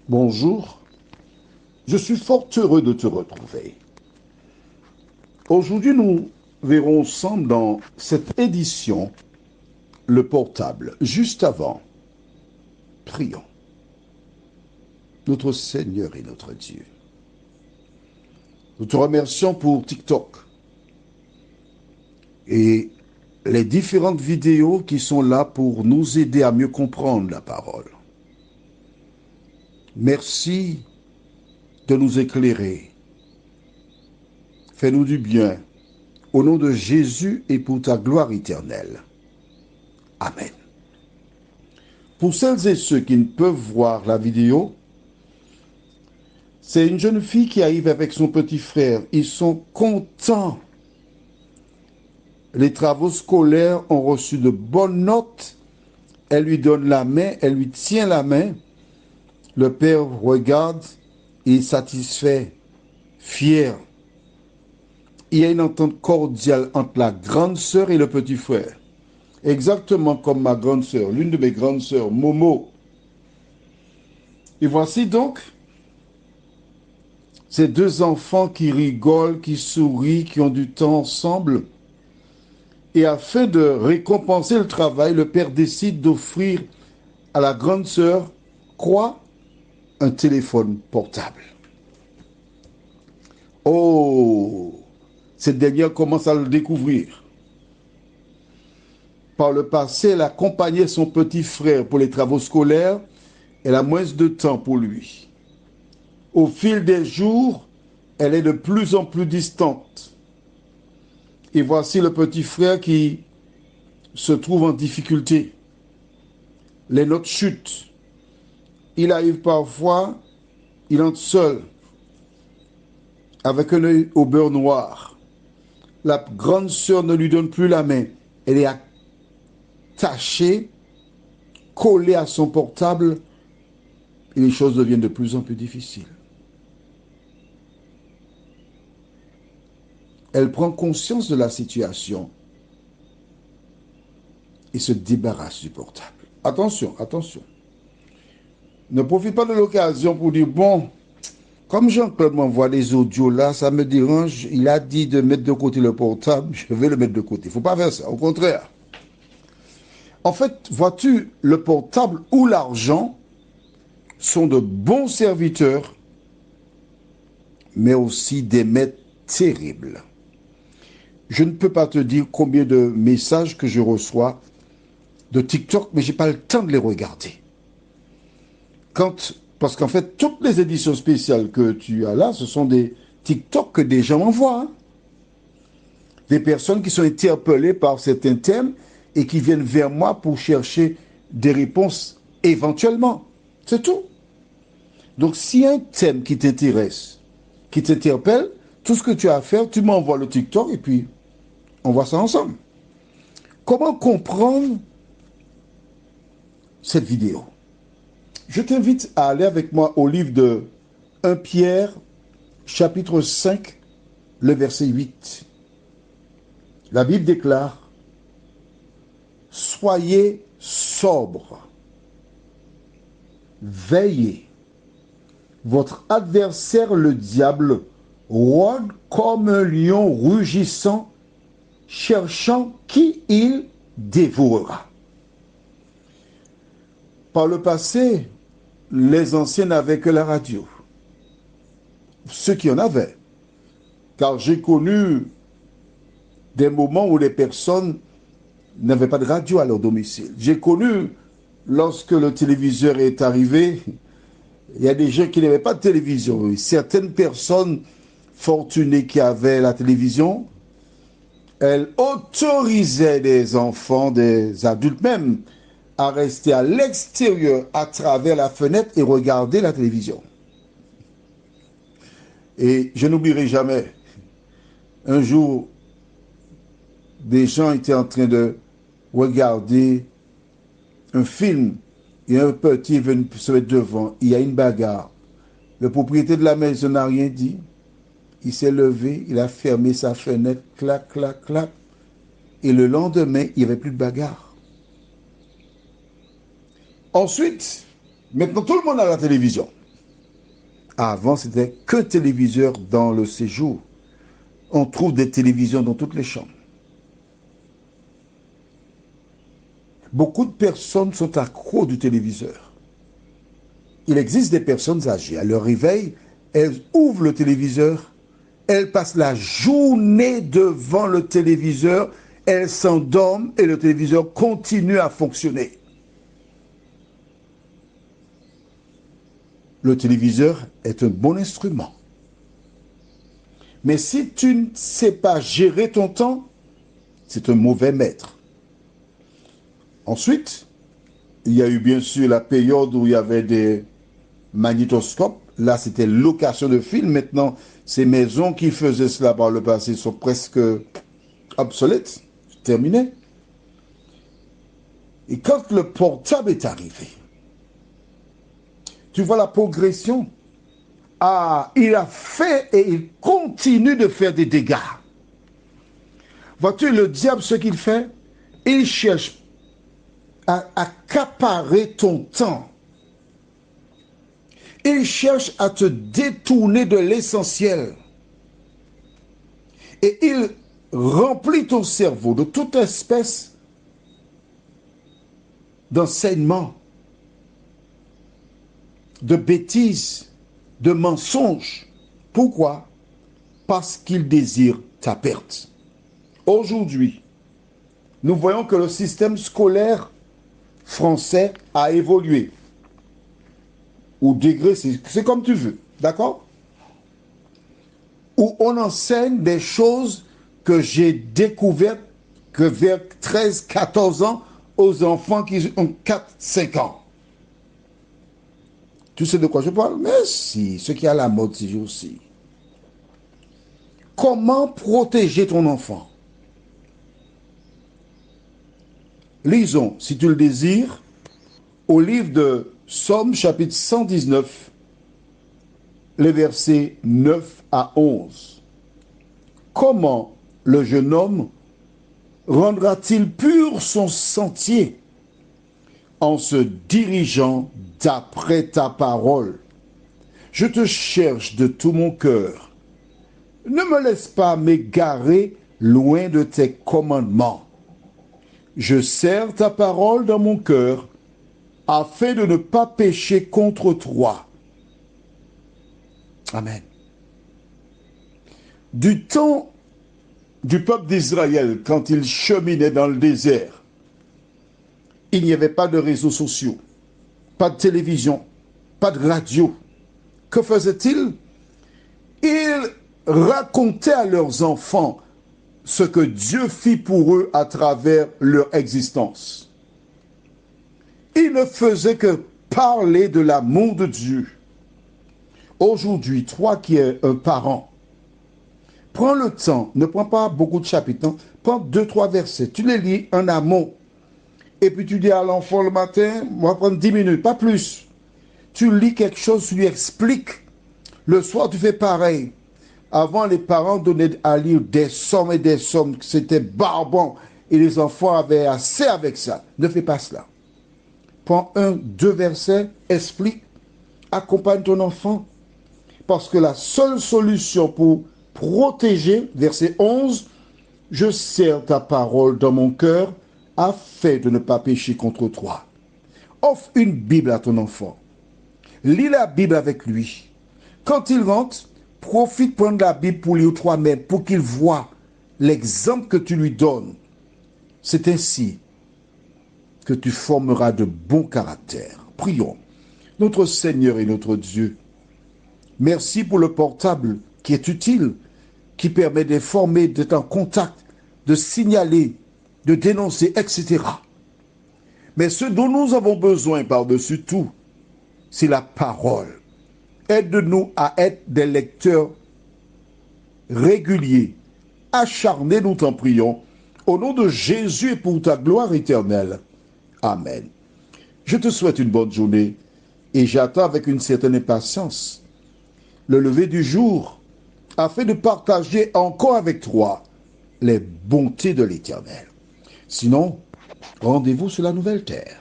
Bonjour, je suis fort heureux de te retrouver. Aujourd'hui, nous verrons ensemble dans cette édition le portable. Juste avant, prions. Notre Seigneur et notre Dieu, nous te remercions pour TikTok et les différentes vidéos qui sont là pour nous aider à mieux comprendre la parole. Merci de nous éclairer. Fais-nous du bien. Au nom de Jésus et pour ta gloire éternelle. Amen. Pour celles et ceux qui ne peuvent voir la vidéo, c'est une jeune fille qui arrive avec son petit frère. Ils sont contents. Les travaux scolaires ont reçu de bonnes notes. Elle lui donne la main, elle lui tient la main. Le père regarde, il est satisfait, fier. Il y a une entente cordiale entre la grande sœur et le petit frère. Exactement comme ma grande sœur, l'une de mes grandes sœurs, Momo. Et voici donc ces deux enfants qui rigolent, qui sourient, qui ont du temps ensemble. Et afin de récompenser le travail, le père décide d'offrir à la grande sœur, quoi? Un téléphone portable. Oh, cette dernière commence à le découvrir. Par le passé, elle accompagnait son petit frère pour les travaux scolaires. Elle a moins de temps pour lui. Au fil des jours, elle est de plus en plus distante. Et voici le petit frère qui se trouve en difficulté. Les notes chutent. Il arrive parfois, il entre seul, avec un œil au beurre noir. La grande sœur ne lui donne plus la main. Elle est attachée, collée à son portable, et les choses deviennent de plus en plus difficiles. Elle prend conscience de la situation et se débarrasse du portable. Attention, attention. Ne profite pas de l'occasion pour dire, bon, comme Jean-Claude m'envoie des audios là, ça me dérange, il a dit de mettre de côté le portable, je vais le mettre de côté. Il ne faut pas faire ça, au contraire. En fait, vois-tu, le portable ou l'argent sont de bons serviteurs, mais aussi des maîtres terribles. Je ne peux pas te dire combien de messages que je reçois de TikTok, mais je n'ai pas le temps de les regarder. Parce qu'en fait, toutes les éditions spéciales que tu as là, ce sont des TikTok que des gens m'envoient. Hein. Des personnes qui sont interpellées par certains thèmes et qui viennent vers moi pour chercher des réponses éventuellement. C'est tout. Donc, s'il y a un thème qui t'intéresse, qui t'interpelle, tout ce que tu as à faire, tu m'envoies le TikTok et puis on voit ça ensemble. Comment comprendre cette vidéo? Je t'invite à aller avec moi au livre de 1 Pierre, chapitre 5, le verset 8. La Bible déclare, « Soyez sobres, veillez. Votre adversaire, le diable, rôde comme un lion rugissant, cherchant qui il dévorera. » Par le passé, les anciens n'avaient que la radio. Ceux qui en avaient. Car j'ai connu des moments où les personnes n'avaient pas de radio à leur domicile. J'ai connu, lorsque le téléviseur est arrivé, il y a des gens qui n'avaient pas de télévision. Certaines personnes fortunées qui avaient la télévision, elles autorisaient des enfants, des adultes même, à rester à l'extérieur, à travers la fenêtre et regarder la télévision. Et je n'oublierai jamais, un jour, des gens étaient en train de regarder un film et un petit venu se mettre devant. Il y a une bagarre. Le propriétaire de la maison n'a rien dit. Il s'est levé, il a fermé sa fenêtre, clac, clac, clac. Et le lendemain, il n'y avait plus de bagarre. Ensuite, maintenant tout le monde a la télévision. Avant, c'était qu'un téléviseur dans le séjour. On trouve des télévisions dans toutes les chambres. Beaucoup de personnes sont accros du téléviseur. Il existe des personnes âgées. À leur réveil, elles ouvrent le téléviseur, elles passent la journée devant le téléviseur, elles s'endorment et le téléviseur continue à fonctionner. Le téléviseur est un bon instrument. Mais si tu ne sais pas gérer ton temps, c'est un mauvais maître. Ensuite, il y a eu bien sûr la période où il y avait des magnétoscopes. Là, c'était location de films. Maintenant, ces maisons qui faisaient cela par le passé sont presque obsolètes, terminées. Et quand le portable est arrivé, tu vois la progression. Ah, il a fait et il continue de faire des dégâts. Vois-tu, le diable, ce qu'il fait, il cherche à accaparer ton temps. Il cherche à te détourner de l'essentiel. Et il remplit ton cerveau de toute espèce d'enseignements, de bêtises, de mensonges. Pourquoi? Parce qu'il désire ta perte. Aujourd'hui, nous voyons que le système scolaire français a évolué. Ou degré, c'est comme tu veux, d'accord? Où on enseigne des choses que j'ai découvertes que vers 13, 14 ans aux enfants qui ont 4, 5 ans. Tu sais de quoi je parle? Mais si, ce qui est à la mode ces jours-ci. Comment protéger ton enfant? Lisons, si tu le désires, au livre de Psaume chapitre 119, les versets 9 à 11. Comment le jeune homme rendra-t-il pur son sentier en se dirigeant d'après ta parole? Je te cherche de tout mon cœur. Ne me laisse pas m'égarer loin de tes commandements. Je serre ta parole dans mon cœur afin de ne pas pécher contre toi. Amen. Du temps du peuple d'Israël, quand il cheminait dans le désert, il n'y avait pas de réseaux sociaux, pas de télévision, pas de radio. Que faisaient-ils? Ils racontaient à leurs enfants ce que Dieu fit pour eux à travers leur existence. Ils ne faisaient que parler de l'amour de Dieu. Aujourd'hui, toi qui es un parent, prends le temps, ne prends pas beaucoup de chapitres, non, prends 2-3 versets, tu les lis en amont, et puis tu dis à l'enfant le matin, on va prendre 10 minutes, pas plus. Tu lis quelque chose, tu lui expliques. Le soir, tu fais pareil. Avant, les parents donnaient à lire des sommes et des sommes, c'était barbant, et les enfants avaient assez avec ça. Ne fais pas cela. Prends 1-2 versets, explique, accompagne ton enfant, parce que la seule solution pour protéger, verset 11, je serre ta parole dans mon cœur afin de ne pas pécher contre toi. Offre une Bible à ton enfant. Lis la Bible avec lui. Quand il rentre, profite prendre la Bible pour lire toi-même, pour qu'il voie l'exemple que tu lui donnes. C'est ainsi que tu formeras de bons caractères. Prions. Notre Seigneur et notre Dieu, merci pour le portable qui est utile, qui permet d'informer, d'être en contact, de signaler, de dénoncer, etc. Mais ce dont nous avons besoin par-dessus tout, c'est la parole. Aide-nous à être des lecteurs réguliers, acharnés, nous t'en prions, au nom de Jésus et pour ta gloire éternelle. Amen. Je te souhaite une bonne journée et j'attends avec une certaine impatience le lever du jour afin de partager encore avec toi les bontés de l'Éternel. Sinon, rendez-vous sur la nouvelle terre.